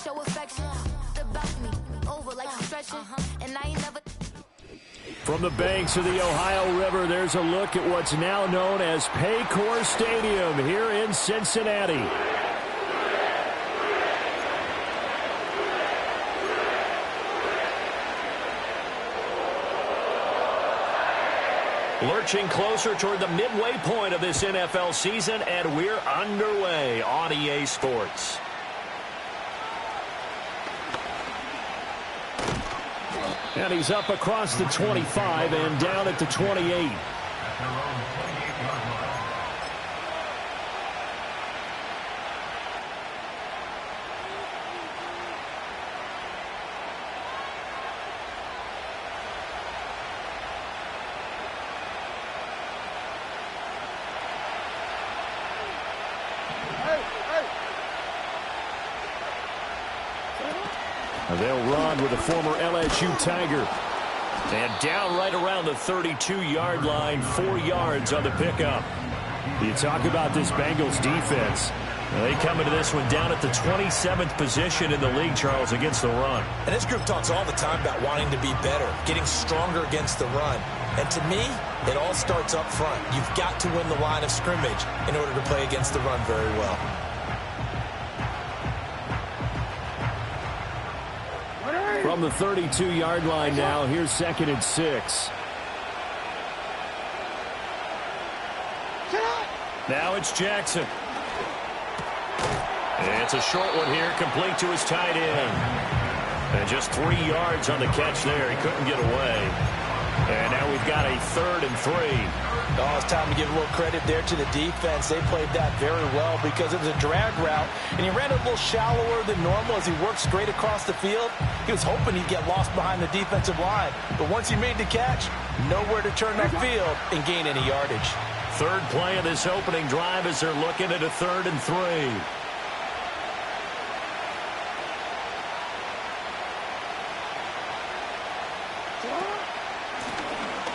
show affection. About me, over like stretching, and I ain't never. From the banks of the Ohio River, there's a look at what's now known as Paycor Stadium here in Cincinnati. Lurching closer toward the midway point of this NFL season, and we're underway on EA Sports. And he's up across the 25 and down at the 28. They'll run with the former LSU Tiger. And down right around the 32-yard line, 4 yards on the pickup. You talk about this Bengals defense. They come into this one down at the 27th position in the league, Charles, against the run. And this group talks all the time about wanting to be better, getting stronger against the run. And to me, it all starts up front. You've got to win the line of scrimmage in order to play against the run very well. From the 32-yard line now, here's 2nd and 6. Now it's Jackson. It's a short one here, complete to his tight end. And just 3 yards on the catch there. He couldn't get away. And now we've got a 3rd and 3. Oh, it's time to give a little credit there to the defense. They played that very well because it was a drag route, and he ran a little shallower than normal as he worked straight across the field. He was hoping he'd get lost behind the defensive line, but once he made the catch, nowhere to turn upfield and gain any yardage. 3rd play of this opening drive as they're looking at a 3rd and 3.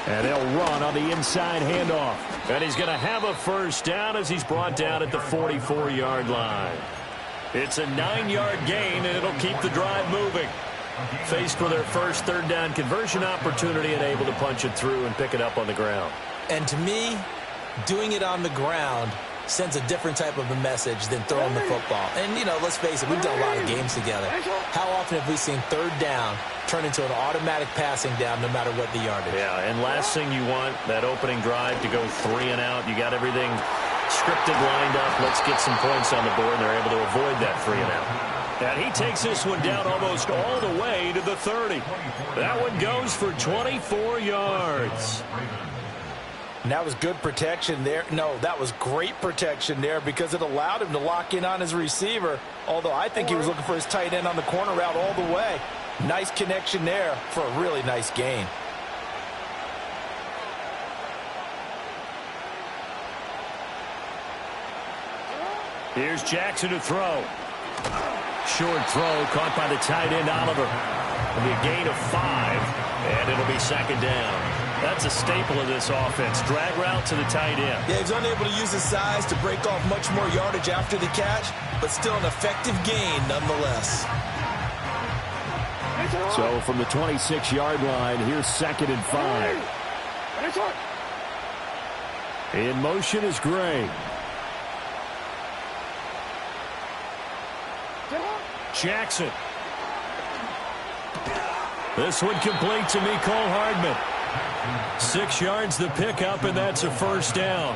And they'll run on the inside handoff. And he's going to have a first down as he's brought down at the 44-yard line. It's a 9-yard gain, and it'll keep the drive moving. Faced with their first 3rd down conversion opportunity and able to punch it through and pick it up on the ground. And to me, doing it on the ground sends a different type of a message than throwing the football. And, you know, let's face it, we've done a lot of games together. How often have we seen 3rd down turn into an automatic passing down no matter what the yardage? Yeah, and last thing you want, that opening drive to go 3 and out. You got everything scripted, lined up. Let's get some points on the board, and they're able to avoid that 3 and out. And he takes this one down almost all the way to the 30. That one goes for 24 yards. And that was good protection there. No, that was great protection there because it allowed him to lock in on his receiver, although I think he was looking for his tight end on the corner route all the way. Nice connection there for a really nice gain. Here's Jackson to throw. Short throw caught by the tight end, Oliver. It'll be a gain of 5, and it'll be 2nd down. That's a staple of this offense. Drag route to the tight end. Yeah, he's unable to use his size to break off much more yardage after the catch, but still an effective gain nonetheless. So from the 26-yard line, here's 2nd and 5. In motion is Gray. Jackson. This one complete to Mecole Hardman. 6 yards the pickup, and that's a first down.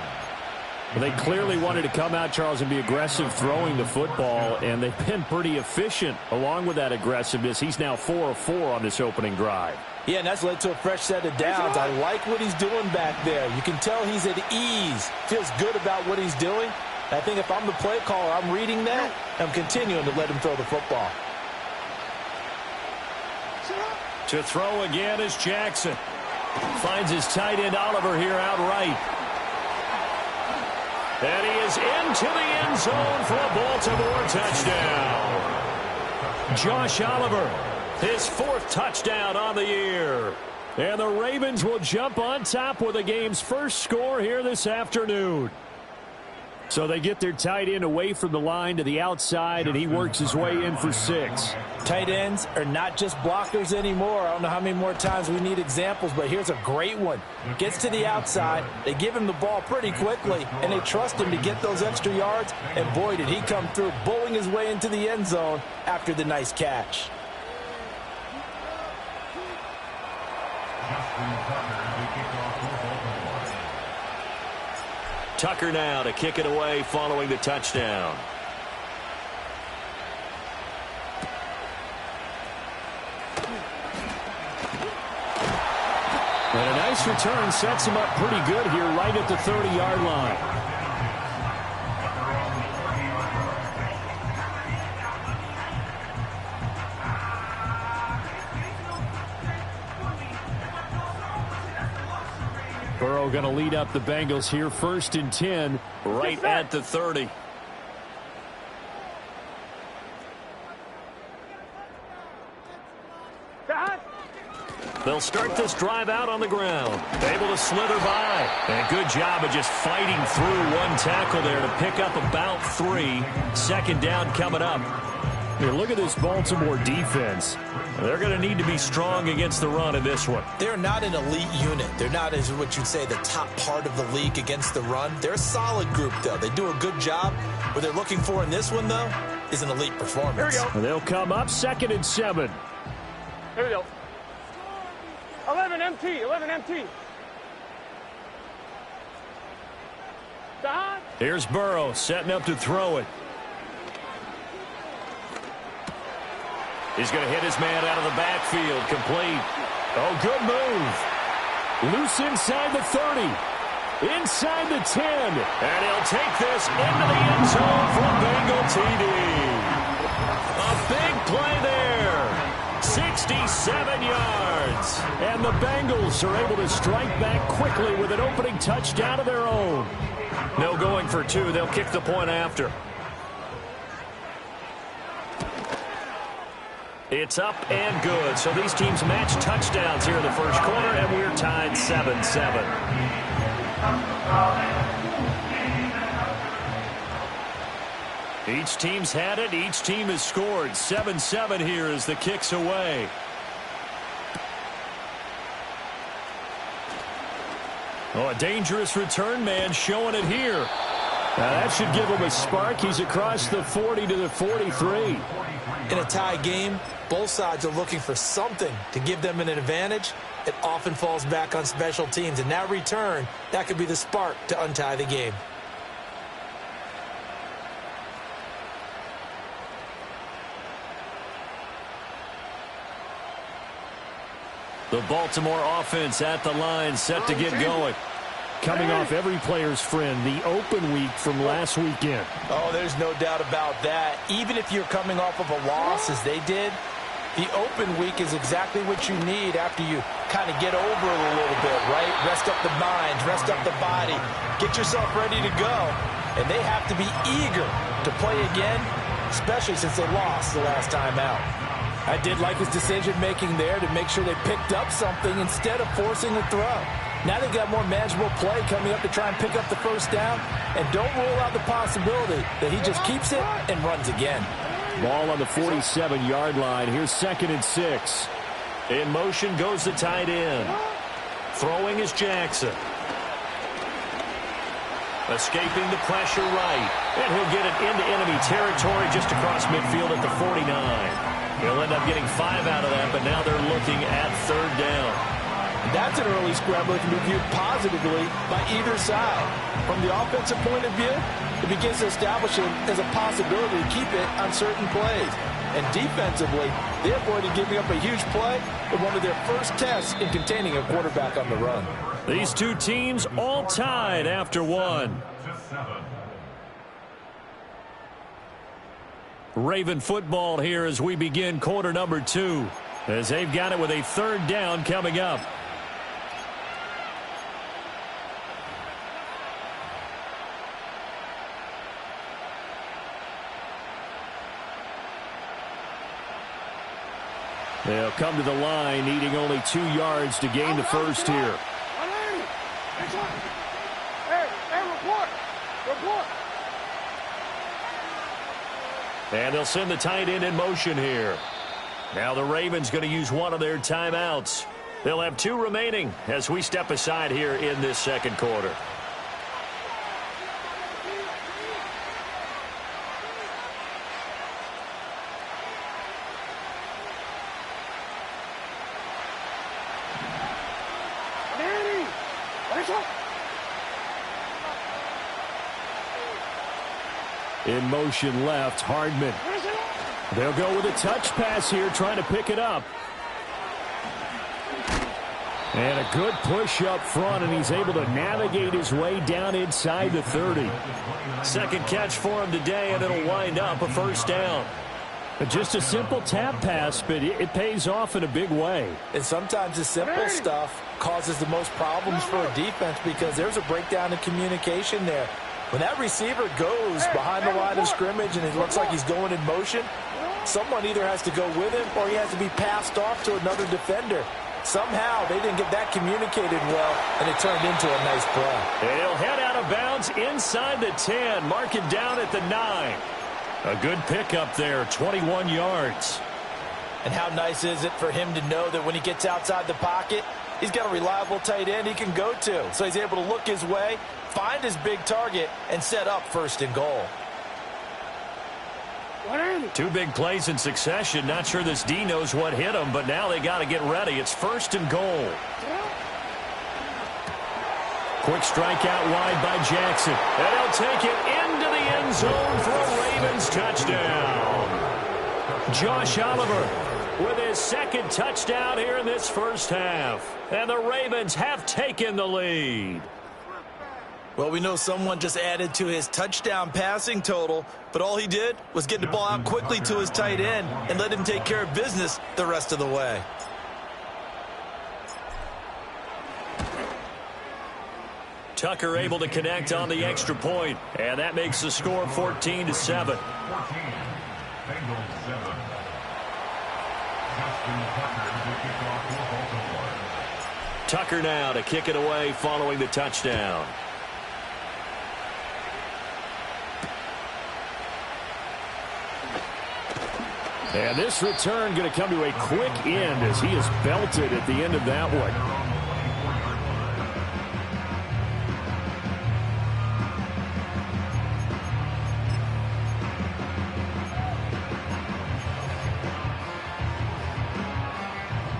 Well, they clearly wanted to come out, Charles, and be aggressive throwing the football, and they've been pretty efficient along with that aggressiveness. He's now 4 of 4 on this opening drive. Yeah, and that's led to a fresh set of downs. I like what he's doing back there. You can tell he's at ease, feels good about what he's doing. I think if I'm the play caller, I'm reading that, I'm continuing to let him throw the football. To throw again is Jackson. Finds his tight end Oliver here outright. And he is into the end zone for a Baltimore touchdown. Josh Oliver, his 4th touchdown on the year. And the Ravens will jump on top with the game's first score here this afternoon. So they get their tight end away from the line to the outside, and he works his way in for 6. Tight ends are not just blockers anymore. I don't know how many more times we need examples, but here's a great one. Gets to the outside, they give him the ball pretty quickly, and they trust him to get those extra yards, and boy, did he come through, bowling his way into the end zone after the nice catch. Tucker now to kick it away following the touchdown. And a nice return sets him up pretty good here right at the 30-yard line. Burrow going to lead up the Bengals here, 1st and 10, right at the 30. They'll start this drive out on the ground. Able to slither by. And good job of just fighting through one tackle there to pick up about 3. 2nd down coming up. Here, look at this Baltimore defense. They're going to need to be strong against the run in this one. They're not an elite unit. They're not, as what you'd say, the top part of the league against the run. They're a solid group, though. They do a good job. What they're looking for in this one, though, is an elite performance. Here we go. They'll come up 2nd and 7. Here we go. 11 MT, 11 MT. Don. Here's Burrow setting up to throw it. He's going to hit his man out of the backfield. Complete. Oh, good move. Loose inside the 30. Inside the 10. And he'll take this into the end zone for a Bengal TD. A big play there. 67 yards. And the Bengals are able to strike back quickly with an opening touchdown of their own. No going for 2. They'll kick the point after. It's up and good. So these teams match touchdowns here in the first quarter, and we're tied 7-7. Each team's had it. Each team has scored. 7-7 here as the kick's away. Oh, a dangerous return man showing it here. Now that should give him a spark. He's across the 40 to the 43. In a tie game, both sides are looking for something to give them an advantage. It often falls back on special teams. And that return, that could be the spark to untie the game. The Baltimore offense at the line, set to get going. Coming off every player's friend, the open week from last weekend. Oh, there's no doubt about that. Even if you're coming off of a loss, as they did, the open week is exactly what you need after you kind of get over it a little bit, right? Rest up the mind, rest up the body, get yourself ready to go. And they have to be eager to play again, especially since they lost the last time out. I did like his decision-making there to make sure they picked up something instead of forcing a throw. Now they've got more manageable play coming up to try and pick up the first down. And don't rule out the possibility that he just keeps it and runs again. Ball on the 47-yard line. Here's 2nd and 6. In motion goes the tight end. Throwing is Jackson. Escaping the pressure right. And he'll get it into enemy territory just across midfield at the 49. He'll end up getting 5 out of that, but now they're looking at 3rd down. That's an early scramble that can be viewed positively by either side. From the offensive point of view, it begins to establish it as a possibility to keep it on certain plays. And defensively, they avoided giving up a huge play in one of their first tests in containing a quarterback on the run. These two teams all tied after one. Raven football here as we begin quarter number 2, as they've got it with a 3rd down coming up. They'll come to the line, needing only 2 yards to gain the first here. Hey, report. Report. And they'll send the tight end in motion here. Now the Ravens going to use one of their timeouts. They'll have 2 remaining as we step aside here in this second quarter. In motion left, Hardman. They'll go with a touch pass here, trying to pick it up. And a good push up front, and he's able to navigate his way down inside the 30. Second catch for him today, and it'll wind up a first down. Just a simple tap pass, but it pays off in a big way. And sometimes the simple stuff causes the most problems for a defense because there's a breakdown in communication there. When that receiver goes behind the line of scrimmage and it looks like he's going in motion, someone either has to go with him or he has to be passed off to another defender. Somehow they didn't get that communicated well, and it turned into a nice play. He'll head out of bounds inside the 10, mark it down at the 9. A good pickup there, 21 yards. And how nice is it for him to know that when he gets outside the pocket, he's got a reliable tight end he can go to. So he's able to look his way, find his big target, and set up first and goal. 2 big plays in succession. Not sure this D knows what hit him, but now they got to get ready. It's first and goal. Quick strike out wide by Jackson. And he'll take it into the end zone for a Ravens touchdown. Josh Oliver with his second touchdown here in this first half. And the Ravens have taken the lead. Well, we know someone just added to his touchdown passing total, but all he did was get the ball out quickly to his tight end and let him take care of business the rest of the way. Tucker able to connect on the extra point, and that makes the score 14-7. Tucker now to kick it away following the touchdown. And this return going to come to a quick end as he is belted at the end of that one.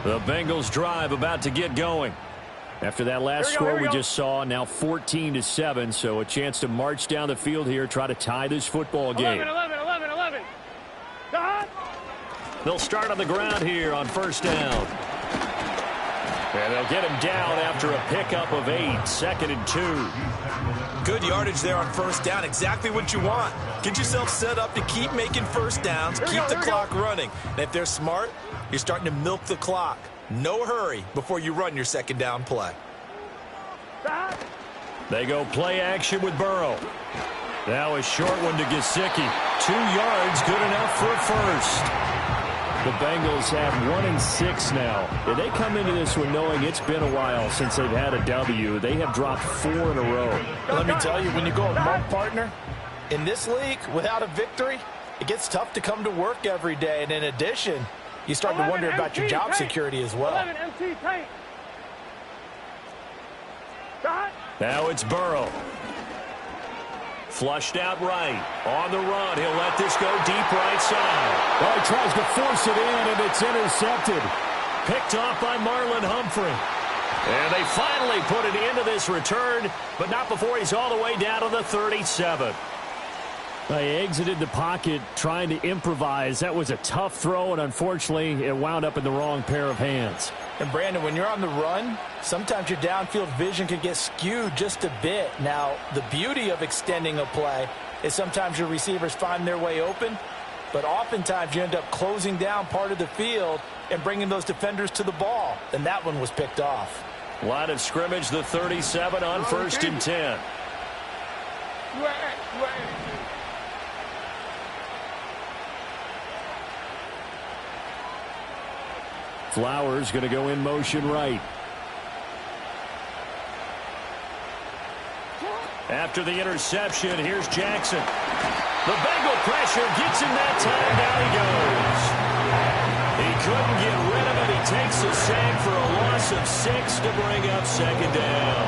The Bengals drive about to get going. After that last score we just saw, now 14-7, so a chance to march down the field here, try to tie this football game. 11. They'll start on the ground here on first down. And they'll get him down after a pickup of 8, 2nd and 2. Good yardage there on first down, exactly what you want. Get yourself set up to keep making first downs, keep the clock running. And if they're smart, you're starting to milk the clock. No hurry before you run your second down play. They go play action with Burrow. Now a short one to Gesicki. 2 yards, good enough for a first. The Bengals have 1-6 now. And they come into this one knowing it's been a while since they've had a W. They have dropped 4 in a row. Let me tell you, when you go a month partner, in this league, without a victory, it gets tough to come to work every day. And in addition, you start to wonder about your job security as well. Now it's Burrow. Flushed out right. On the run. He'll let this go deep right side. Well, he tries to force it in, and it's intercepted. Picked off by Marlon Humphrey. And they finally put it into this return, but not before he's all the way down to the 37. They exited the pocket trying to improvise. That was a tough throw, and unfortunately, it wound up in the wrong pair of hands. And, Brandon, when you're on the run, sometimes your downfield vision can get skewed just a bit. Now, the beauty of extending a play is sometimes your receivers find their way open, but oftentimes you end up closing down part of the field and bringing those defenders to the ball. And that one was picked off. Line of scrimmage, the 37 on 1st and 10. Flowers going to go in motion right. After the interception, here's Jackson. The Bengal pressure gets him that time. Down he goes. He couldn't get rid of it. He takes a sack for a loss of 6 to bring up second down.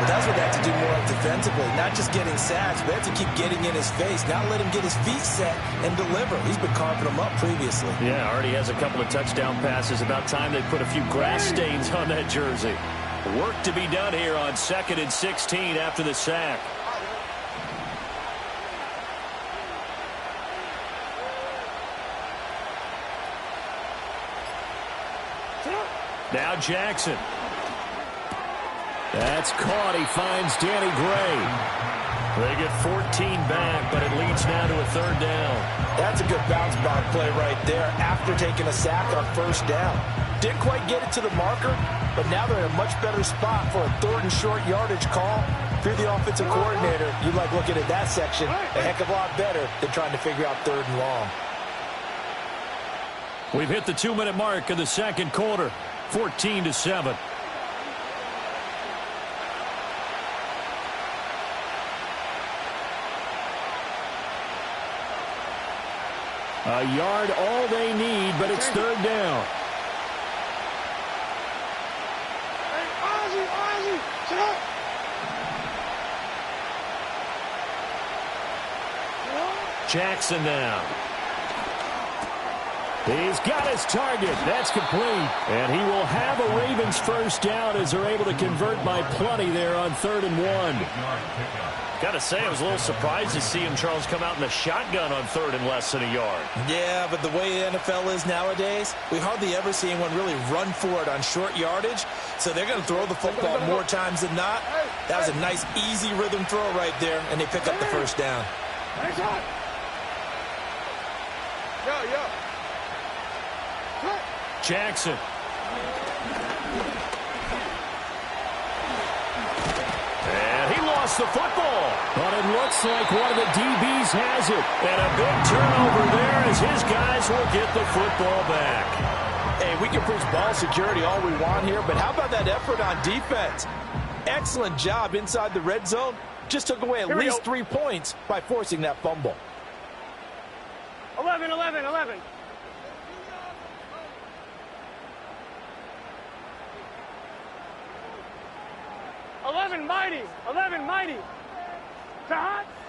But that's what they have to do more of defensively. Not just getting sacks, but they have to keep getting in his face. Not let him get his feet set and deliver. He's been carving them up previously. Yeah, already has a couple of touchdown passes. About time they put a few grass stains on that jersey. Work to be done here on 2nd and 16 after the sack. Now Jackson. That's caught. He finds Danny Gray. They get 14 back, but it leads now to a 3rd down. That's a good bounce back play right there after taking a sack on 1st down. Didn't quite get it to the marker, but now they're in a much better spot for a 3rd and short yardage call. If you're the offensive coordinator, you like looking at that section a heck of a lot better than trying to figure out 3rd and long. We've hit the 2-minute mark in the 2nd quarter. 14-7. A yard all they need, but it's 3rd down. Jackson now. He's got his target. That's complete. And he will have a Ravens 1st down as they're able to convert by plenty there on 3rd and 1. Got to say, I was a little surprised to see him, Charles, come out in the shotgun on 3rd and less than a yard. Yeah, but the way the NFL is nowadays, we hardly ever see anyone really run for it on short yardage. So they're going to throw the football more times than not. That was a nice, easy rhythm throw right there, and they pick up the 1st down. Jackson. And he lost the football. But it looks like one of the DBs has it. And a big turnover there as his guys will get the football back. Hey, we can preach ball security all we want here, but how about that effort on defense? Excellent job inside the red zone. Just took away at least 3 points by forcing that fumble. 11. 11 mighty.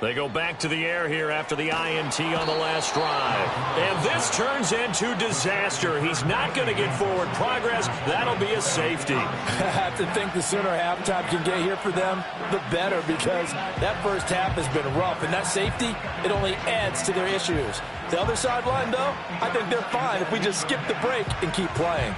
They go back to the air here after the INT on the last drive. And this turns into disaster. He's not going to get forward progress. That'll be a safety. I have to think the sooner halftime can get here for them, the better, because that 1st half has been rough. And that safety, it only adds to their issues. The other sideline, though, I think they're fine if we just skip the break and keep playing.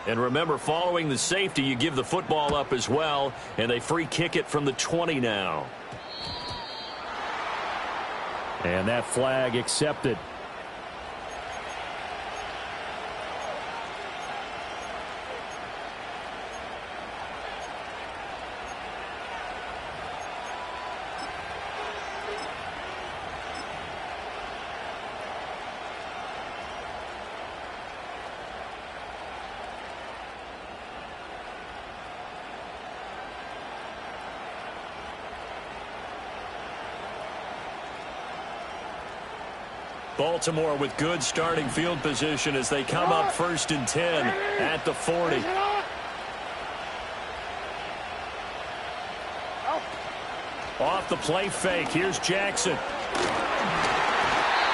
And remember, following the safety, you give the football up as well, and they free kick it from the 20 now. And that flag accepted. Baltimore with good starting field position as they come up 1st and 10 at the 40. Off the play fake. Here's Jackson.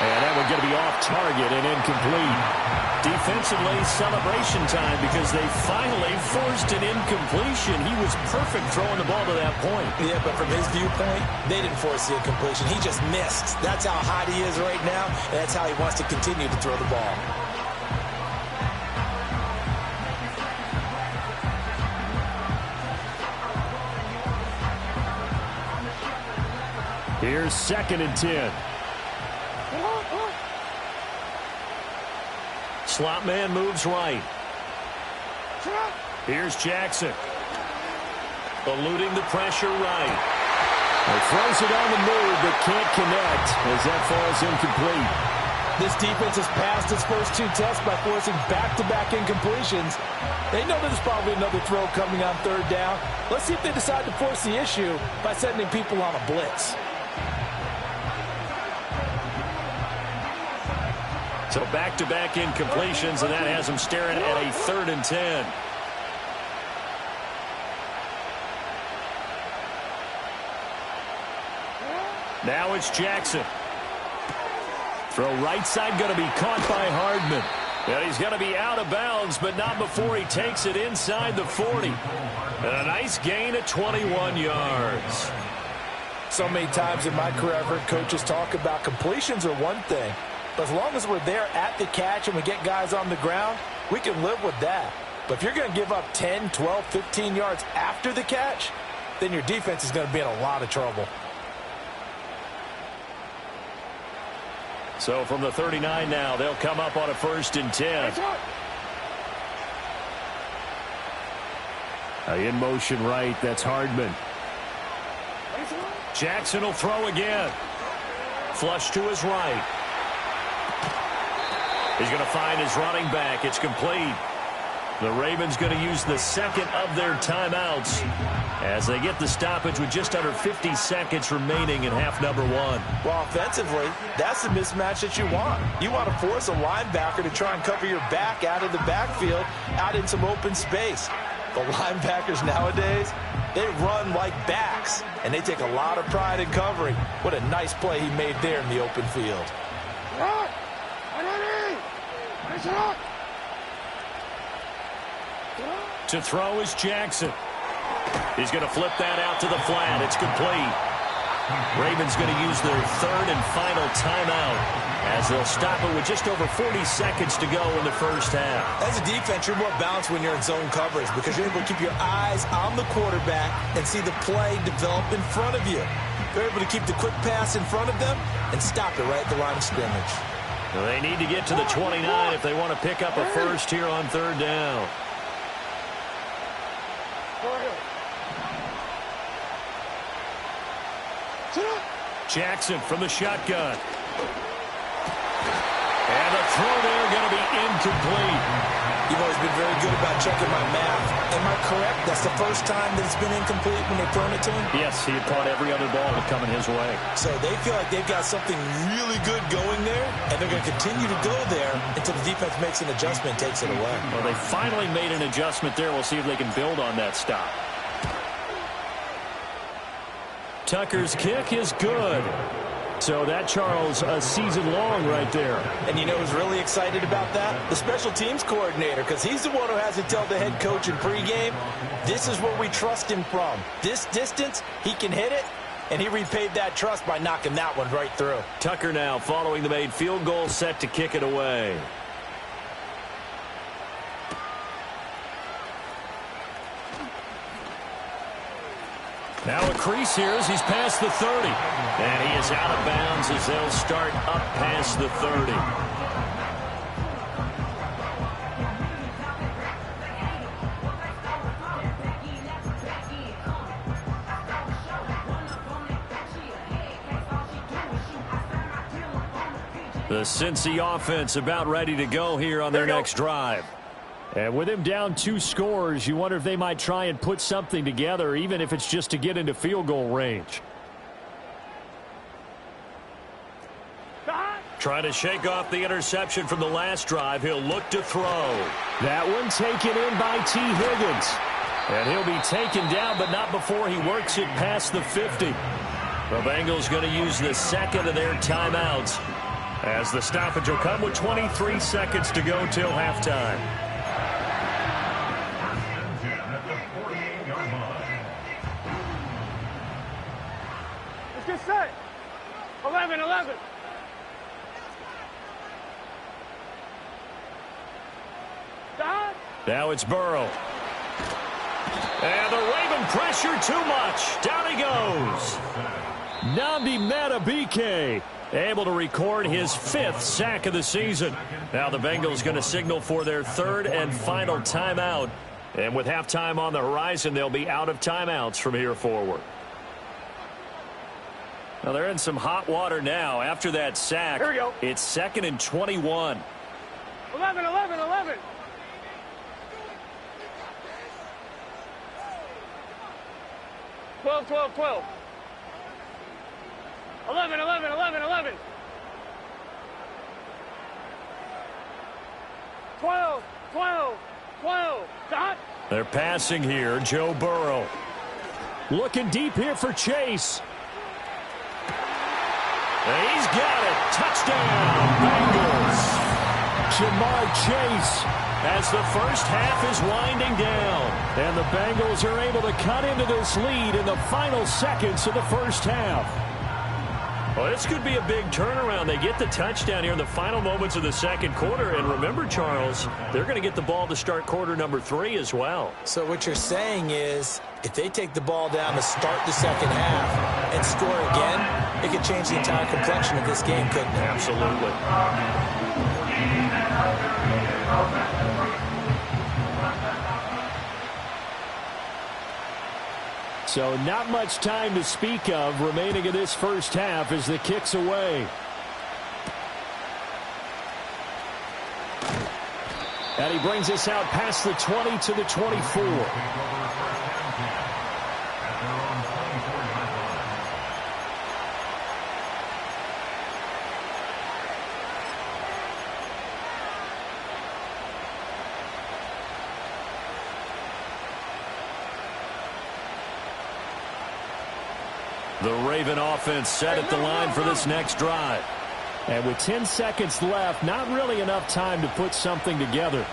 And that one going to be off target and incomplete. Defensively, celebration time because they finally forced an incompletion. He was perfect throwing the ball to that point. Yeah, but from his viewpoint, they didn't force the incompletion. He just missed. That's how hot he is right now, and that's how he wants to continue to throw the ball. Here's 2nd and 10. Slot man moves right. Here's Jackson. Eluding the pressure right. He throws it on the move but can't connect as that falls incomplete. This defense has passed its first 2 tests by forcing back-to-back incompletions. They know there's probably another throw coming on 3rd down. Let's see if they decide to force the issue by sending people on a blitz. So back-to-back incompletions, and that has them staring at a 3rd and 10. Now it's Jackson. Throw right side going to be caught by Hardman. And he's going to be out of bounds, but not before he takes it inside the 40. And a nice gain at 21 yards. So many times in my career I've heard coaches talk about completions are one thing. But as long as we're there at the catch and we get guys on the ground, we can live with that. But if you're going to give up 10, 12, 15 yards after the catch, then your defense is going to be in a lot of trouble. So from the 39 now, they'll come up on a 1st and 10. In motion right, that's Hardman. Jackson will throw again. Flush to his right. He's going to find his running back. It's complete. The Ravens going to use the 2nd of their timeouts as they get the stoppage with just under 50 seconds remaining in half number 1. Well, offensively, that's the mismatch that you want. You want to force a linebacker to try and cover your back out of the backfield, out in some open space. The linebackers nowadays, they run like backs, and they take a lot of pride in covering. What a nice play he made there in the open field. To throw is Jackson. He's going to flip that out to the flat. It's complete. Ravens going to use their 3rd and final timeout as they'll stop it with just over 40 seconds to go in the 1st half. As a defense, you're more balanced when you're in zone coverage because you're able to keep your eyes on the quarterback and see the play develop in front of you. You're able to keep the quick pass in front of them and stop it right at the line of scrimmage. Well, they need to get to the 29 if they want to pick up a 1st here on 3rd down. Jackson from the shotgun. And the throw there going to be incomplete. You've always been very good about checking my math. Am I correct? That's the first time that it's been incomplete when they thrown it to him? Yes, he had caught every other ball that coming his way. So they feel like they've got something really good going there, and they're going to continue to go there until the defense makes an adjustment and takes it away. Well, they finally made an adjustment there. We'll see if they can build on that stop. Tucker's kick is good. So that, Charles, a season long right there. And you know who's really excited about that? The special teams coordinator, because he's the one who has to tell the head coach in pregame, this is where we trust him from. This distance, he can hit it, and he repaid that trust by knocking that one right through. Tucker now following the made field goal, set to kick it away. Now a crease here as he's past the 30. And he is out of bounds as they'll start up past the 30. The Cincy offense about ready to go here on their next drive. And with him down 2 scores, you wonder if they might try and put something together, even if it's just to get into field goal range. Trying to shake off the interception from the last drive. He'll look to throw. That one taken in by T. Higgins. And he'll be taken down, but not before he works it past the 50. The Bengals going to use the 2nd of their timeouts as the stoppage will come with 23 seconds to go till halftime. Let's get set. 11. Now it's Burrow. And the Raven pressure too much. Down he goes. Nnamdi Madubuike able to record his 5th sack of the season. Now the Bengals going to signal for their 3rd and final timeout. And with halftime on the horizon, they'll be out of timeouts from here forward. Well, they're in some hot water now. After that sack, Here we go. it's 2nd and 21. 11, 11, 11. 12, 12, 12. 11, 11, 11, 11. 12, 12, 12. Dot. They're passing here. Joe Burrow. Looking deep here for Chase. And he's got it. Touchdown, Bengals. Jamar Chase as the first half is winding down. And the Bengals are able to cut into this lead in the final seconds of the first half. Well, this could be a big turnaround. They get the touchdown here in the final moments of the second quarter. And remember, Charles, they're going to get the ball to start quarter number 3 as well. So what you're saying is if they take the ball down to start the second half and score again, it could change the entire complexion of this game, couldn't it? Absolutely. So not much time to speak of remaining in this first half as the kick's away. And he brings us out past the 20 to the 24. The Raven offense set at the line for this next drive. And with 10 seconds left, not really enough time to put something together.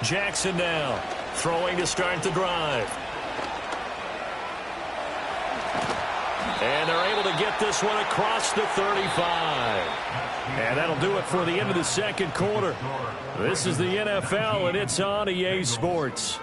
Jackson now, throwing to start the drive. And they're able to get this one across the 35. And that'll do it for the end of the second quarter. This is the NFL, and it's on EA Sports.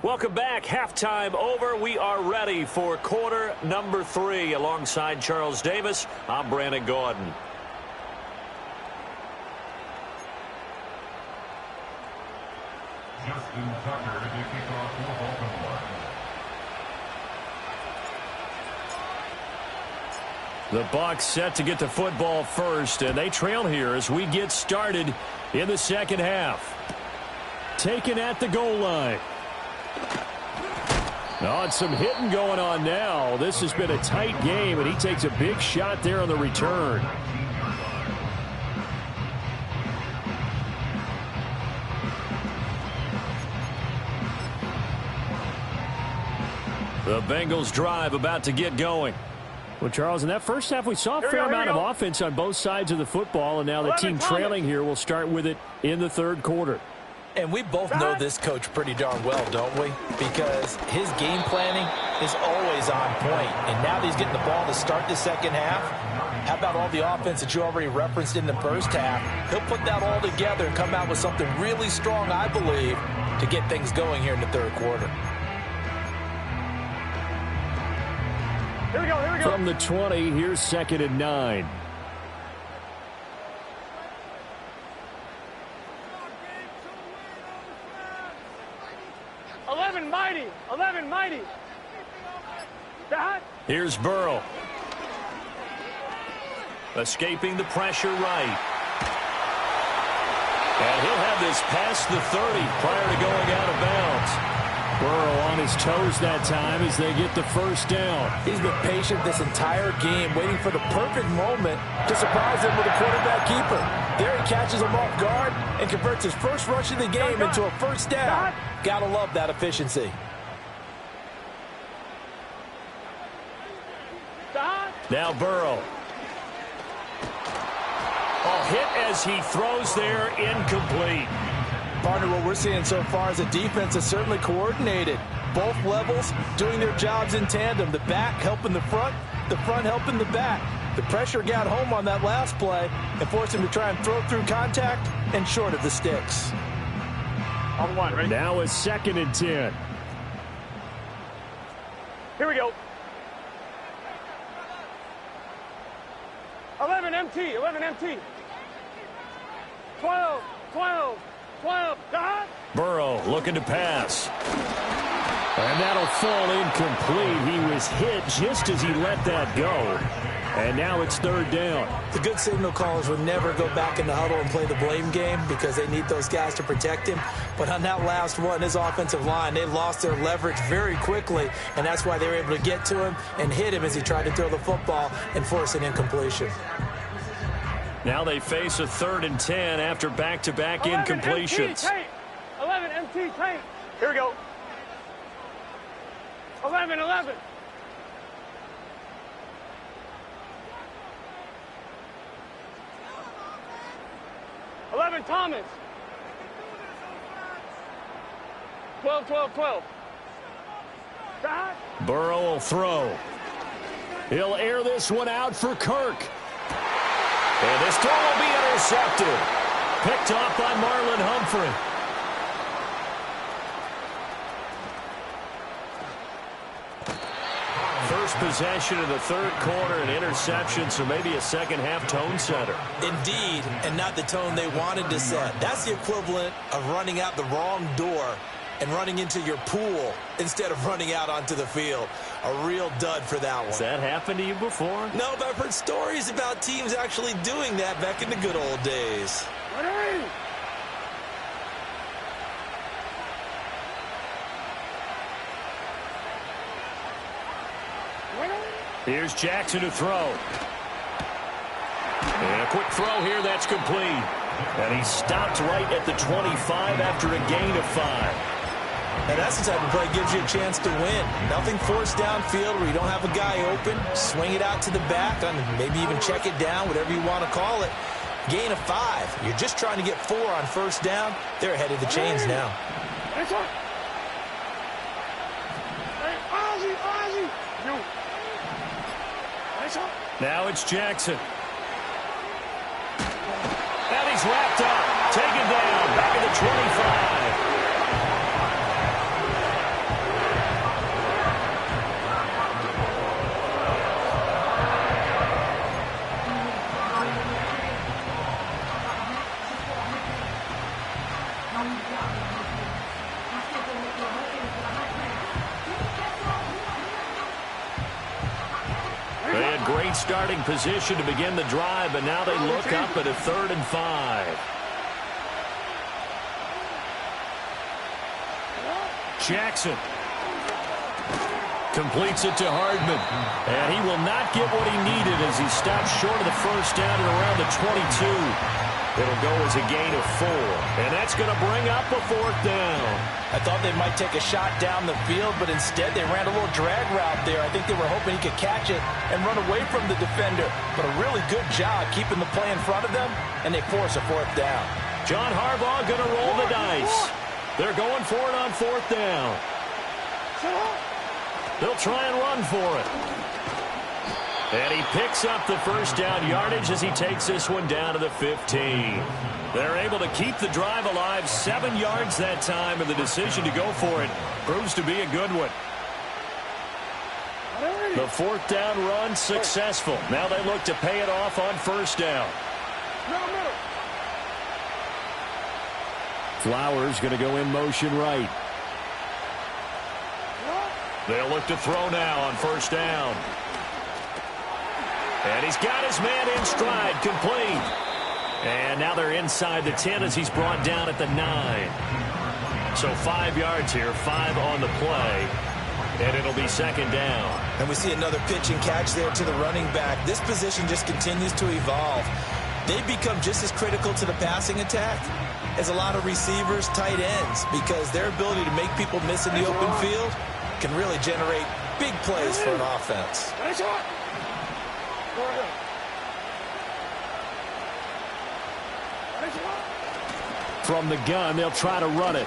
Welcome back. Halftime over. We are ready for quarter number 3. Alongside Charles Davis, I'm Brandon Gaudin. Justin Tucker to kick off for Baltimore. The Bucs set to get the football first, and they trail here as we get started in the second half. Taken at the goal line. Oh, and some hitting going on now. This has been a tight game, and he takes a big shot there on the return. The Bengals drive about to get going. Well, Charles, in that first half, we saw a fair amount of offense on both sides of the football, and now the team trailing here will start with it in the third quarter. And we both know this coach pretty darn well, don't we? Because his game planning is always on point. And now that he's getting the ball to start the second half, how about all the offense that you already referenced in the first half? He'll put that all together and come out with something really strong, I believe, to get things going here in the third quarter. Here we go, here we go. From the 20, here's 2nd and 9. Mighty, 11 mighty. That. Here's Burrow. Escaping the pressure right. And he'll have this past the 30 prior to going out of bounds. Burrow on his toes that time as they get the first down. He's been patient this entire game, waiting for the perfect moment to surprise him with a quarterback keeper. There he catches him off guard and converts his first rush of the game into a first down. Gotta love that efficiency. Now Burrow. Oh, hit as he throws there, incomplete. Partner, what we're seeing so far is a defense that's certainly coordinated. Both levels doing their jobs in tandem. The back helping the front helping the back. The pressure got home on that last play and forced him to try and throw through contact and short of the sticks. On one, ready? Now a 2nd and 10. Here we go. 11 MT, 11 MT. 12, 12, 12. God. Burrow looking to pass. And that'll fall incomplete. He was hit just as he let that go. And now it's 3rd down. The good signal callers would never go back in the huddle and play the blame game because they need those guys to protect him. But on that last one, his offensive line, they lost their leverage very quickly, and that's why they were able to get to him and hit him as he tried to throw the football and force an incompletion. Now they face a 3rd and 10 after back-to-back incompletions. 11 MT, tight. Here we go. 11, 11. Thomas. 12, 12, 12. God. Burrow will throw. He'll air this one out for Kirk. And this throw will be intercepted. Picked off by Marlon Humphrey. First possession of the 3rd quarter, an interception, so maybe a second-half tone setter. Indeed, and not the tone they wanted to set. That's the equivalent of running out the wrong door and running into your pool instead of running out onto the field. A real dud for that one. Has that happened to you before? No, but I've heard stories about teams actually doing that back in the good old days. Ready? Here's Jackson to throw. And a quick throw here, that's complete. And he stopped right at the 25 after a gain of 5. And that's the type of play that gives you a chance to win. Nothing forced downfield where you don't have a guy open. Swing it out to the back, and maybe even check it down, whatever you want to call it. Gain of 5. You're just trying to get 4 on 1st down. They're ahead of the chains now. Now it's Jackson. And he's wrapped up. Taken down. Back at the 25. Great starting position to begin the drive, but now they look up at a 3rd and 5. Jackson completes it to Hardman, and he will not get what he needed as he stops short of the 1st down at around the 22. It'll go as a gain of 4, and that's going to bring up a 4th down. I thought they might take a shot down the field, but instead they ran a little drag route there. I think they were hoping he could catch it and run away from the defender. But a really good job keeping the play in front of them, and they force a 4th down. John Harbaugh going to roll the dice. They're going for it on 4th down. They'll try and run for it. And he picks up the 1st down yardage as he takes this one down to the 15. They're able to keep the drive alive, 7 yards that time, and the decision to go for it proves to be a good one. The 4th down run successful. Now they look to pay it off on 1st down. Flowers going to go in motion right. They'll look to throw now on 1st down. And he's got his man in stride, complete. And now they're inside the 10 as he's brought down at the 9. So 5 yards here, 5 on the play. And it'll be 2nd down. And we see another pitch and catch there to the running back. This position just continues to evolve. They become just as critical to the passing attack as a lot of receivers, tight ends, because their ability to make people miss in the open field can really generate big plays for an offense. From the gun, they'll try to run it.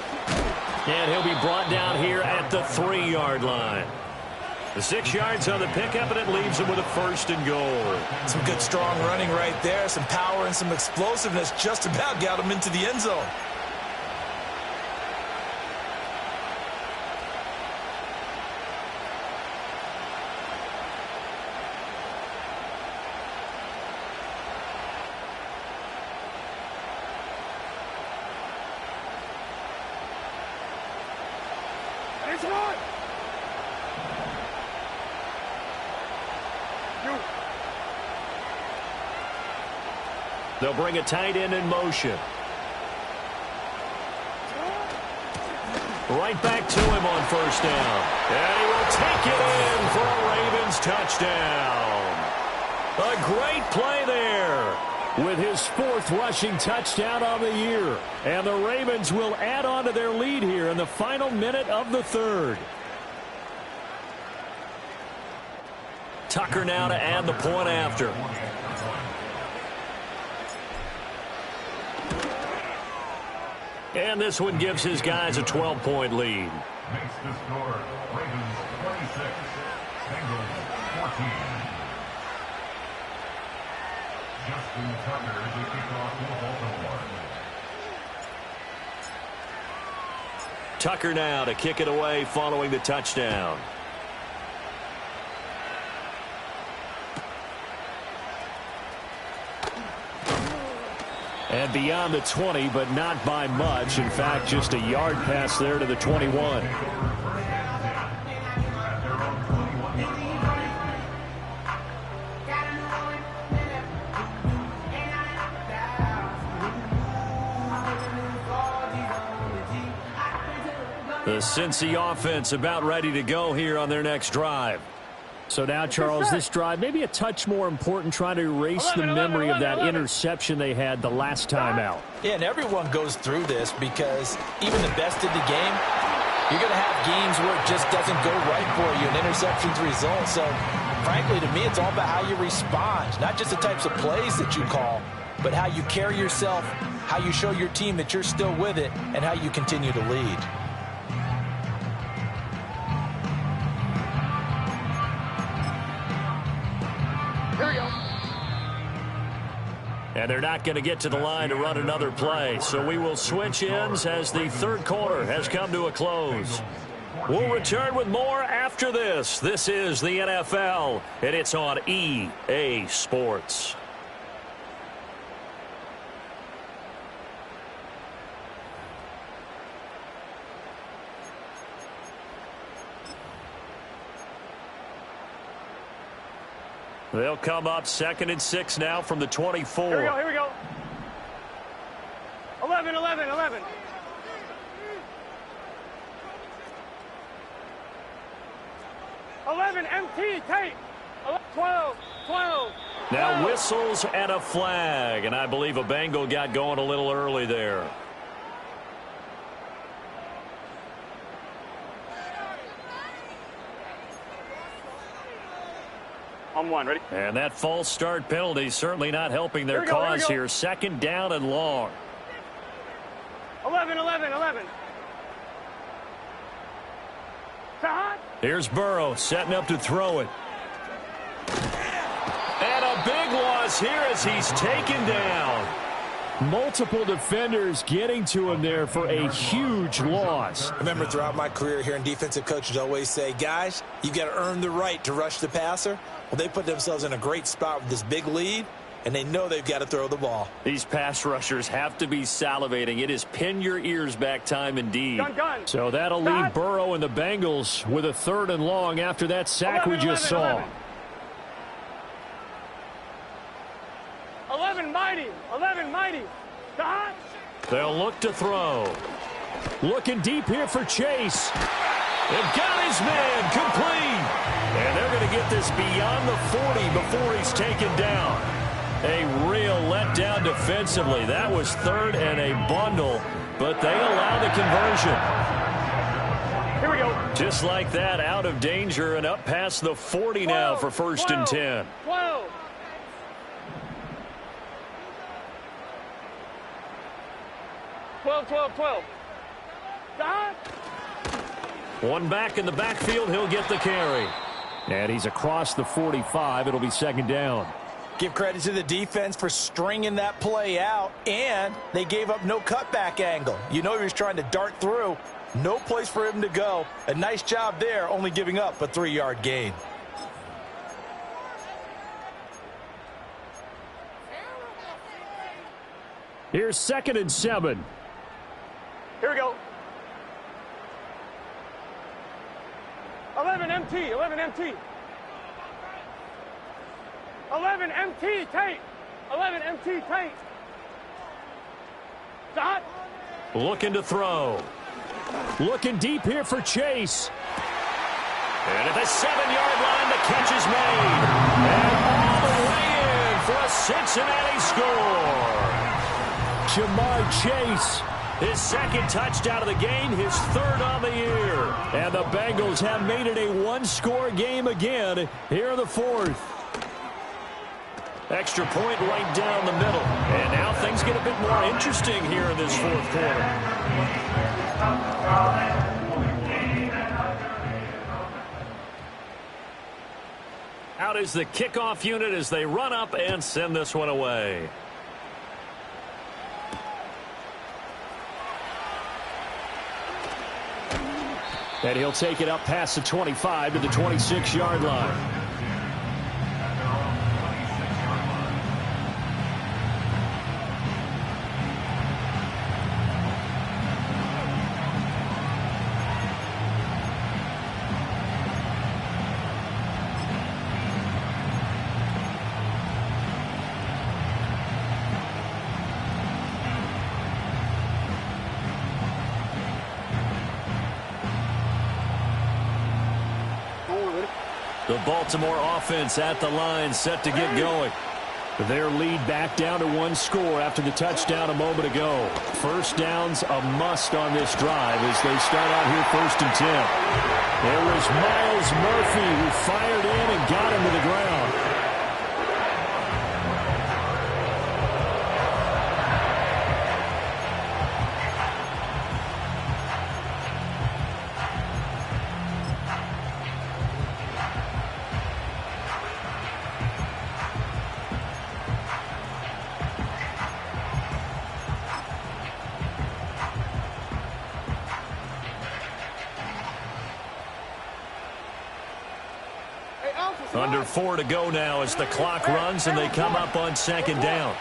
And he'll be brought down here at the 3-yard line. The 6 yards on the pickup, and it leaves him with a 1st and goal. Some good, strong running right there. Some power and some explosiveness just about got him into the end zone. They'll bring a tight end in motion. Right back to him on 1st down. And he will take it in for a Ravens touchdown. A great play there with his 4th rushing touchdown on the year. And the Ravens will add on to their lead here in the final minute of the 3rd. Tucker now to add the point after. And this one gives his guys a 12-point lead. Makes the score Ravens 26, Bengals 14. Justin Tucker is the kickoff for Baltimore. Tucker now to kick it away following the touchdown. And beyond the 20, but not by much. In fact, just a yard pass there to the 21. The Cincy offense about ready to go here on their next drive. So now, Charles, this drive maybe a touch more important, trying to erase the memory of that interception they had the last time out. Yeah, and everyone goes through this because even the best in the game, you're going to have games where it just doesn't go right for you, and interceptions result. So, frankly, to me, it's all about how you respond, not just the types of plays that you call, but how you carry yourself, how you show your team that you're still with it, and how you continue to lead. And they're not going to get to the line to run another play. So we will switch ends as the 3rd quarter has come to a close. We'll return with more after this. This is the NFL, and it's on EA Sports. They'll come up 2nd and 6 now from the 24. Here we go. 11. 11, MT, tape. 12. Now whistles and a flag, and I believe a Bengal got going a little early there. On 1, ready? And that false start penalty certainly not helping their cause here. 2nd down and long. 11. Here's Burrow setting up to throw it. And a big loss here as he's taken down. Multiple defenders getting to him there for a huge loss. I remember throughout my career here in defensive coaches always say, guys, you got to earn the right to rush the passer. Well, they put themselves in a great spot with this big lead, and they know they've got to throw the ball. These pass rushers have to be salivating. It is pin your ears back time indeed. Gun. So that'll leave Burrow and the Bengals with a 3rd and long after that sack 11, we just saw. 11 mighty. They'll look to throw. Looking deep here for Chase. They've got his man complete. And they're going to get this beyond the 40 before he's taken down. A real letdown defensively. That was 3rd and a bundle, but they allow the conversion. Here we go. Just like that, out of danger and up past the 40 now for 1st and 10. 12. 12. One back in the backfield, he'll get the carry. And he's across the 45. It'll be second down. Give credit to the defense for stringing that play out, and they gave up no cutback angle. You know he was trying to dart through. No place for him to go. A nice job there, only giving up a 3-yard gain. Here's 2nd and 7. Here we go. 11 MT, 11 MT. 11 MT, tight. 11 MT, tight. Dot. Looking to throw. Looking deep here for Chase. And at the 7-yard line, the catch is made. And all the way in for a Cincinnati score. Jamar Chase, his 2nd touchdown of the game, his 3rd on the year. And the Bengals have made it a 1-score game again here in the 4th. Extra point right down the middle. And now things get a bit more interesting here in this 4th quarter. Out is the kickoff unit as they run up and send this one away. And he'll take it up past the 25 to the 26-yard line. The Baltimore offense at the line, set to get going. Their lead back down to 1 score after the touchdown a moment ago. First down's a must on this drive as they start out here 1st and 10. It was Myles Murphy who fired in and got him to the ground. Under 4 to go now as the clock runs and they come up on 2nd down.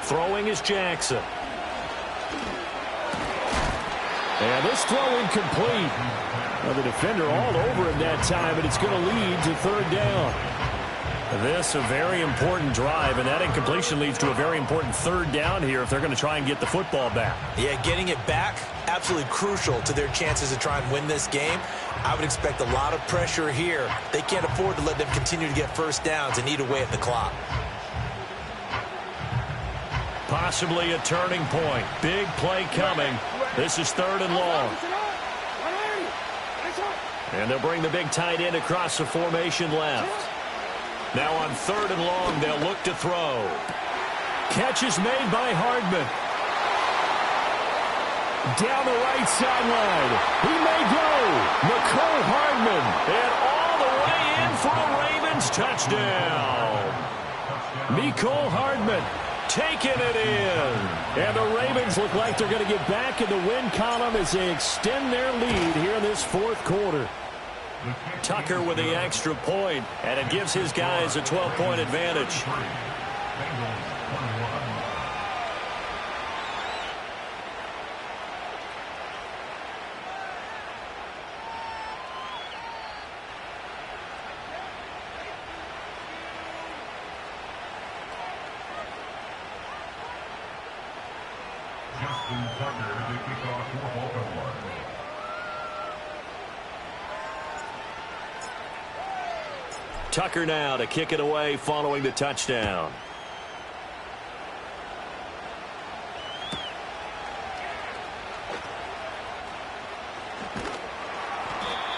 Throwing is Jackson. And this throw incomplete. Well, the defender all over him that time, and it's going to lead to 3rd down. This a very important drive, and that incompletion leads to a very important 3rd down here if they're going to try and get the football back. Yeah, getting it back, absolutely crucial to their chances to try and win this game. I would expect a lot of pressure here. They can't afford to let them continue to get first downs and eat away at the clock. Possibly a turning point. Big play coming. This is 3rd and long. And they'll bring the big tight end across the formation left. Now on 3rd and long, they'll look to throw. Catch is made by Hardman. Down the right sideline. He may go. Mecole Hardman. And all the way in for a Ravens touchdown. Mecole Hardman taking it in. And the Ravens look like they're going to get back in the win column as they extend their lead here in this 4th quarter. Tucker with the extra point, and it gives his guys a 12-point advantage. Justin Tucker to kick off for Baltimore. Tucker now to kick it away following the touchdown.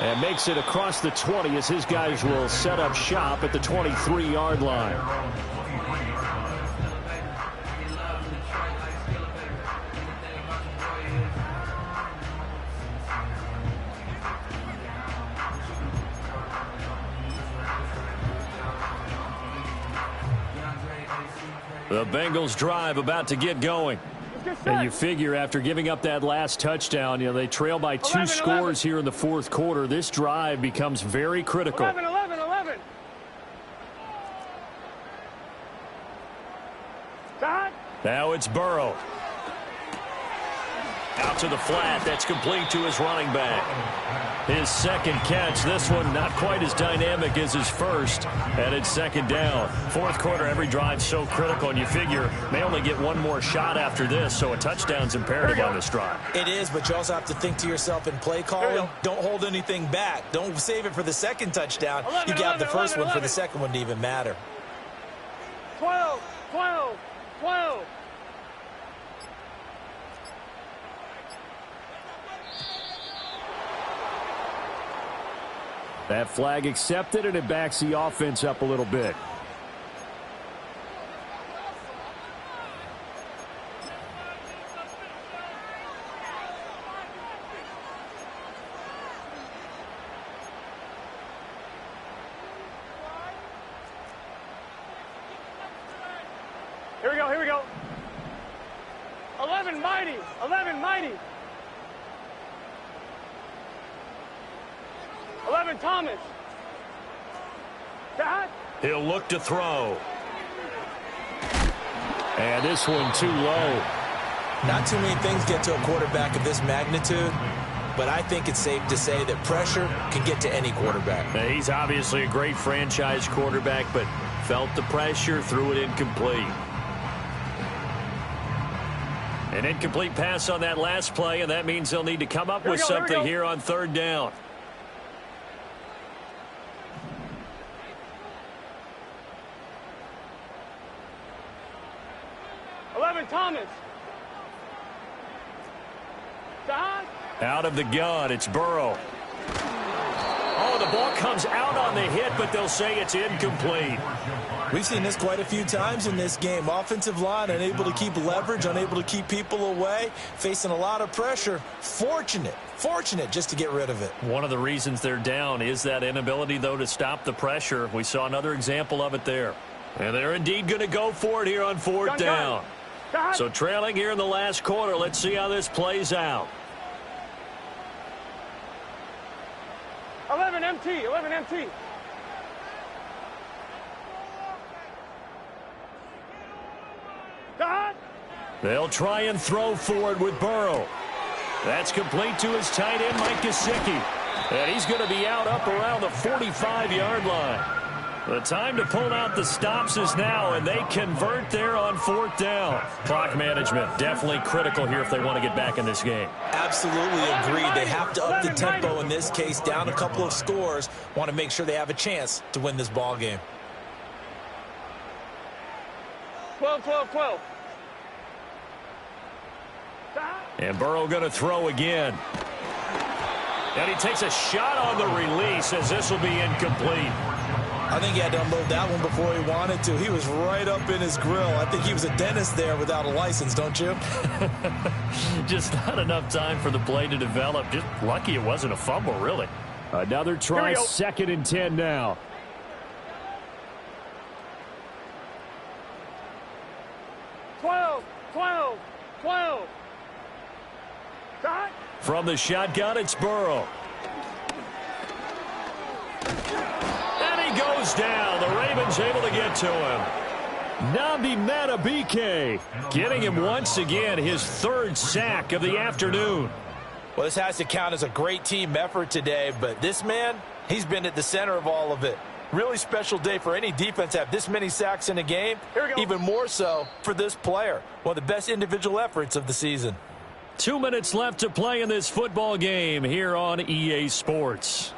And makes it across the 20 as his guys will set up shop at the 23-yard line. The Bengals drive about to get going. And you figure after giving up that last touchdown, they trail by 2 scores here in the fourth quarter. This drive becomes very critical. 11. Now it's Burrow. Out to the flat. That's complete to his running back. His second catch. This one not quite as dynamic as his first. And it's second down. Fourth quarter, every drive so critical. And you figure may only get one more shot after this. So a touchdown's imperative on this drive. It is, but you also have to think to yourself in play calling. Don't hold anything back. Don't save it for the second touchdown. You got the first one for the second one to even matter. 12. That flag accepted, and it backs the offense up a little bit. Here we go. 11 mighty. 11 Thomas. He'll look to throw. And this one too low. Not too many things get to a quarterback of this magnitude, but I think it's safe to say that pressure can get to any quarterback. Now, he's obviously a great franchise quarterback, but felt the pressure, threw it incomplete. An incomplete pass on that last play, and that means they'll need to come up with something here on third down. Thomas. Out of the gun, it's Burrow. Oh, the ball comes out on the hit, but they'll say it's incomplete. We've seen this quite a few times in this game. Offensive line unable to keep leverage, unable to keep people away, facing a lot of pressure. Fortunate just to get rid of it. One of the reasons they're down is that inability, though, to stop the pressure. We saw another example of it there. And they're indeed going to go for it here on fourth down. So trailing here in the last quarter. Let's see how this plays out. 11 MT. They'll try and throw for it with Burrow. That's complete to his tight end, Mike Gesicki. And he's going to be out up around the 45-yard line. The time to pull out the stops is now, and they convert there on fourth down. Clock management definitely critical here if they want to get back in this game. Absolutely agreed. They have to up the tempo in this case, down a couple of scores. Want to make sure they have a chance to win this ball game. 12. And Burrow going to throw again. And he takes a shot on the release as this will be incomplete. I think he had to unload that one before he wanted to. He was right up in his grill. I think he was a dentist there without a license, don't you? Just not enough time for the play to develop. Just lucky it wasn't a fumble, really. Another try, 2nd and 10 now. Twelve. From the shotgun, it's Burrow. Goes down. The Ravens able to get to him. Bgdean getting him once again, his 3rd sack of the afternoon. Well, this has to count as a great team effort today, but this man, he's been at the center of all of it. Really special day for any defense to have this many sacks in a game. Even more so for this player. One of the best individual efforts of the season. 2 minutes left to play in this football game here on EA Sports.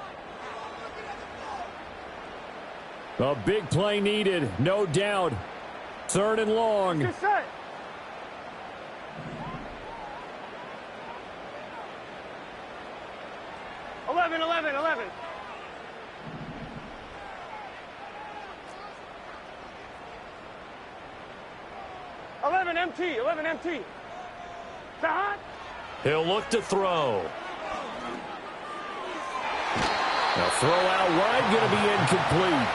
A big play needed, no doubt. 3rd and long. Get set. Eleven. 11 MT. He'll look to throw. Now throw out wide, going to be incomplete.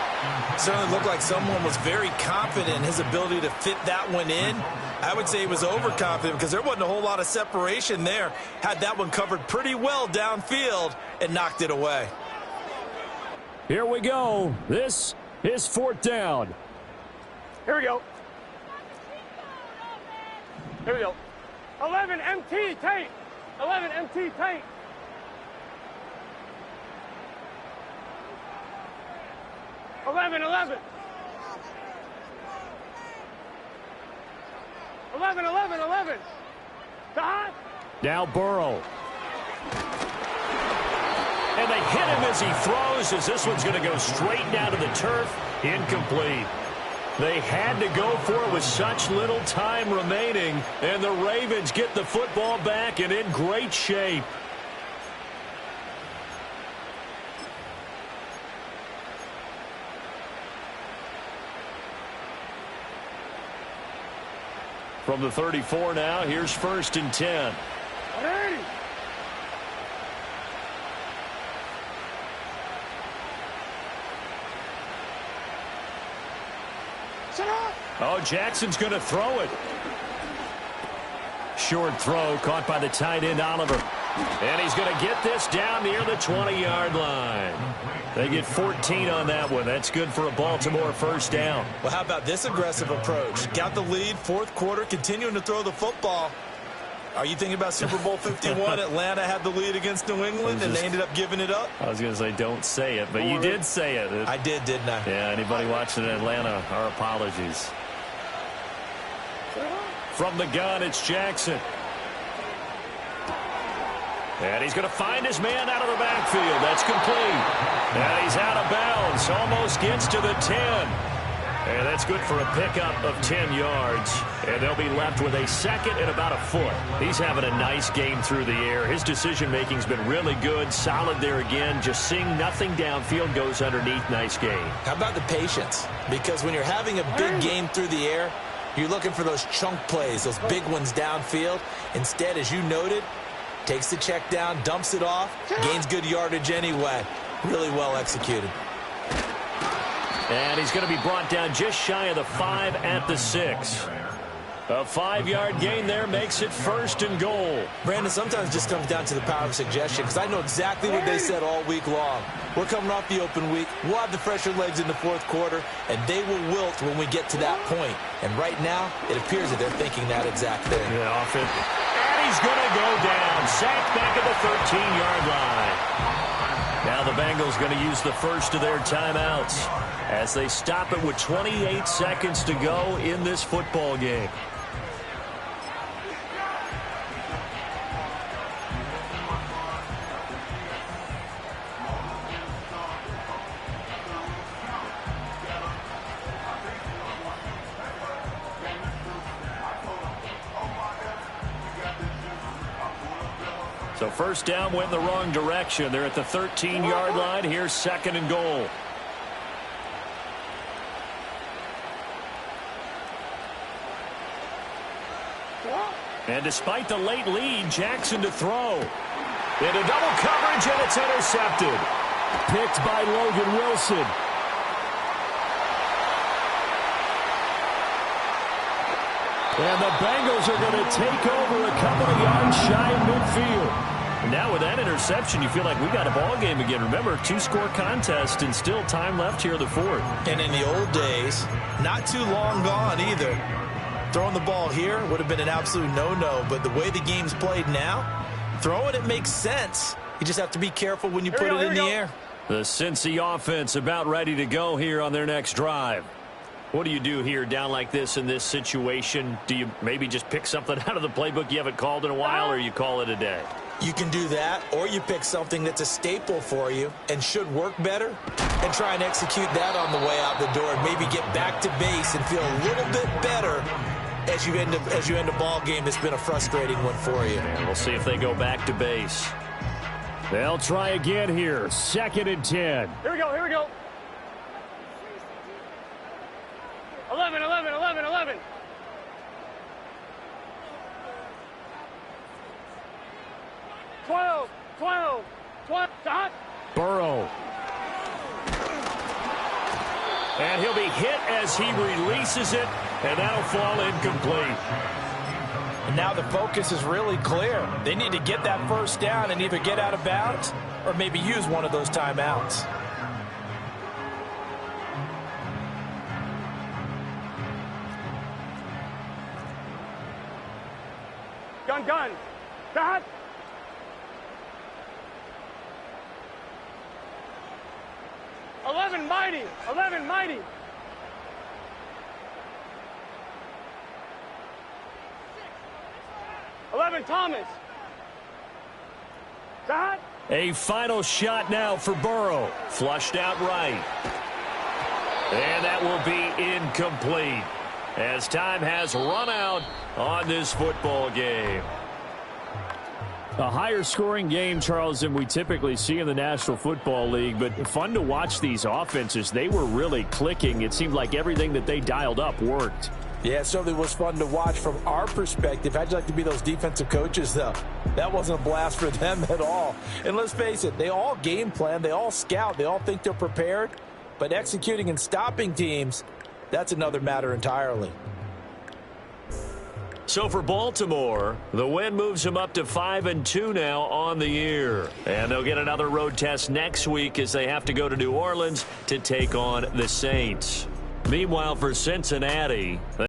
Certainly looked like someone was very confident in his ability to fit that one in. I would say he was overconfident because there wasn't a whole lot of separation there. Had that one covered pretty well downfield and knocked it away. Here we go. This is 4th down. Here we go. Here we go. 11 MT tape. 11 MT tape. 11. 11. 11. Dot. Now Burrow. And they hit him as he throws, as this one's going to go straight down to the turf. Incomplete. They had to go for it with such little time remaining, and the Ravens get the football back and in great shape. From the 34 now, here's 1st and 10. Hey. Oh, Jackson's going to throw it. Short throw caught by the tight end, Oliver. And he's going to get this down near the 20-yard line. They get 14 on that one. That's good for a Baltimore 1st down. Well, how about this aggressive approach? Got the lead, 4th quarter, continuing to throw the football. Are you thinking about Super Bowl 51? Atlanta had the lead against New England, and they ended up giving it up? I was going to say don't say it, but you did say it. I did, didn't I? Yeah, anybody watching in Atlanta, our apologies. From the gun, it's Jackson. And he's going to find his man out of the backfield. That's complete. And he's out of bounds. Almost gets to the 10. And that's good for a pickup of 10 yards. And they'll be left with a 2nd and about a foot. He's having a nice game through the air. His decision-making's been really good. Solid there again. Just seeing nothing downfield goes underneath. Nice game. How about the patience? Because when you're having a big game through the air, you're looking for those chunk plays, those big ones downfield. Instead, as you noted, takes the check down, dumps it off, gains good yardage anyway. Really well executed. And he's going to be brought down just shy of the 5 at the 6. A 5-yard gain there makes it 1st and goal. Brandon, sometimes it just comes down to the power of suggestion, because I know exactly what they said all week long. We're coming off the open week. We'll have the fresher legs in the 4th quarter, and they will wilt when we get to that point. And right now, it appears that they're thinking that exact thing. Yeah, offense. And he's going to go down. Sacked back at the 13-yard line. Now the Bengals going to use the first of their timeouts as they stop it with 28 seconds to go in this football game. So 1st down went in the wrong direction. They're at the 13-yard line. Here's 2nd and goal. And despite the late lead, Jackson to throw. Into double coverage, and it's intercepted. Picked by Logan Wilson. And the Bengals are going to take over a couple of yards shy of midfield. And now with that interception, you feel like we got a ball game again. Remember, 2-score contest and still time left here in the 4th. And in the old days, not too long gone either. Throwing the ball here would have been an absolute no-no, but the way the game's played now, throwing it makes sense. You just have to be careful when you put it in the air. The Cincy offense about ready to go here on their next drive. What do you do here down like this in this situation? Do you maybe just pick something out of the playbook you haven't called in a while, or you call it a day? You can do that, or you pick something that's a staple for you and should work better and try and execute that on the way out the door and maybe get back to base and feel a little bit better as you end a ball game that's been a frustrating one for you. And we'll see if they go back to base. They'll try again here. 2nd and 10. Here we go. 11. 12. Dot. Burrow. And he'll be hit as he releases it, and that'll fall incomplete. And now the focus is really clear. They need to get that first down and either get out of bounds or maybe use one of those timeouts. Gun. Cut. Mighty. 11, mighty. Thomas. Cut. A final shot now for Burrow. Flushed out right. And that will be incomplete as time has run out on this football game. A higher scoring game, Charles, than we typically see in the National Football League, but fun to watch these offenses. They were really clicking. It seemed like everything that they dialed up worked. Yeah, it certainly was fun to watch from our perspective. How'd you like to be those defensive coaches, though? That wasn't a blast for them at all. And let's face it, they all game plan, they all scout, they all think they're prepared. But executing and stopping teams, that's another matter entirely. So for Baltimore, the win moves them up to 5-2 now on the year. And they'll get another road test next week as they have to go to New Orleans to take on the Saints. Meanwhile, for Cincinnati,